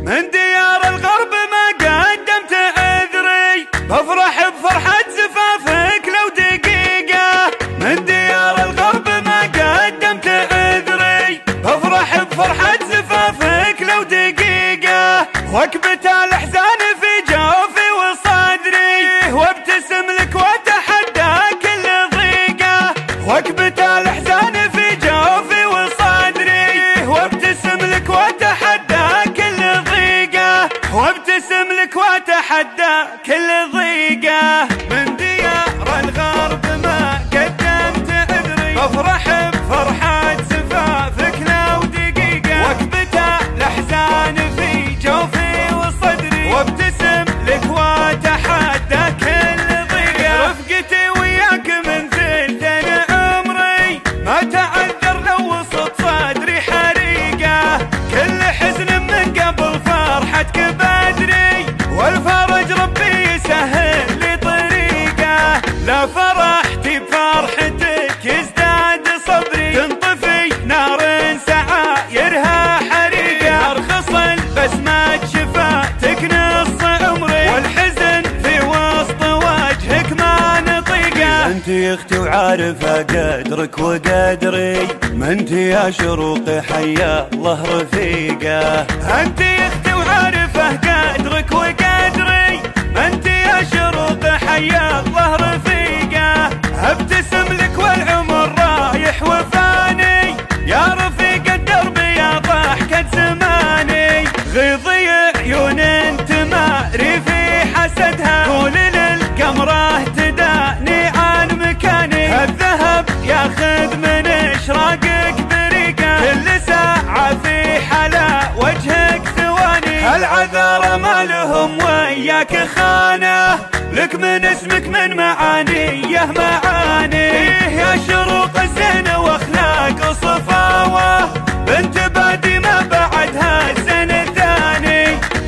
من ديار الغرب ما قدمت عذري، بفرح بفرحة زفافك لو دقيقة. من ديار الغرب ما قدمت عذري، بفرح بفرحة زفافك لو دقيقة. وكبت الأحزان في جوفي وصدري، وابتسم لك واتحدى كل ضيقة. وكبت الأحزان في جوفي وصدري، وابتسم لك واتحدى كل ضيقة. وابتسم لك واتحدى كل ضيقة. من ديار الغرب ما قدمت عذري، بفرح بفرحة زفافك لو دقيقة. وكبت الأحزان في جوفي وصدري، وابتسم لك واتحدى كل ضيقة. رفقتي وياك من ثلثين عمري، ما تعذر لو وسط صدري حريقة. كل حزن من قبل فرحتك بدري، والفرج ربي يسهل لي طريقة. لا فرحتي بفرحتك يزداد صبري، تنطفي نار سعايرها حريقة. ارخص البسمة شفاتك نص عمري، والحزن في وسط وجهك ما نطيقه. انت يا اختي وعارفه قدرك وقدري، ما انت يا شروق حيا الله رفيقه. انت يا اختي وعارفه قدرك وقدري، ما انت يا شروق حيا الله رفيقه. ابتسم لك والعمر رايح وفاني، يا رفيق الدرب يا ضحكة زماني. غيظي عيون انت ماري في حسدها، قول للقمره تداني عن مكاني. الذهب ياخذ من اشراقك بريقه، كل ساعة في حلا وجهك ثواني. العذارى ما لهم وياك خانه، لك من اسمك من معانيه معاني. يا شروق الزين واخلاق وصفاوه، بنت بادي ما بعدها الزين الثاني.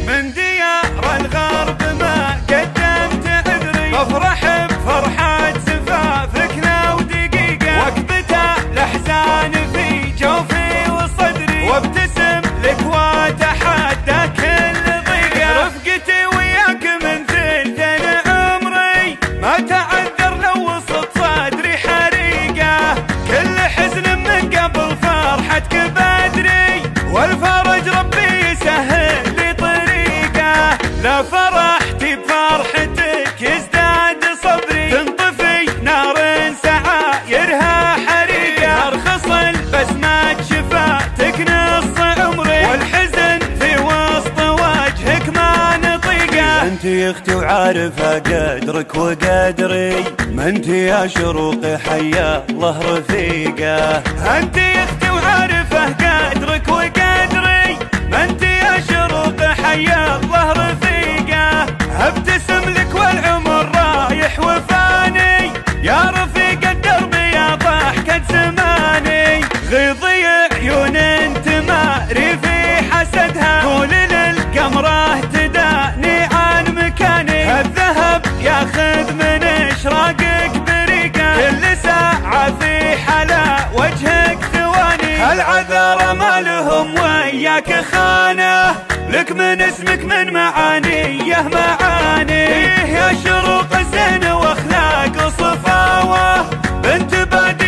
من ديار الغرب ما قدمت عذري، بفرح بفرحة زفافك لو دقيقة. وكبت الأحزان في جوفي وصدري، وابتسم لك واتحدى كل ضيقة. رفقتي وياك من ثلثين عمري، ما تعذر لو وسط صدري حريقة. كل حزن من قبل فرحتك بدري، والفرج ربي يسهل لي طريقة. لا فرحتي بفرحتك يزداد صبري، تنطفي نار سعايرها حريقة. ارخص البسمة شفاتك نص عمري، والحزن في وسط وجهك ما نطيقه. انت يا اختي وعارفه قدرك وقدري، ما انت يا شروق حيا الله رفيقه. انت يا اختي وعارفه قدرك وقدري، ما انت يا شروق حيا الله رفيقه. ابتسم لك والعمر رايح وفاني، يا رفيق الدرب يا ضحكة زماني. غيظي عيون انت ماري في حسدها، قول للقمره تداني عن مكاني. الذهب ياخذ من اشراقك بريقه، كل ساعة في حلا وجهك ثواني. العذارى ما لهم وياك خانه، لك من اسمك من معانيه معاني. يا شروق الزين واخلاق وصفاوه، بنت بادي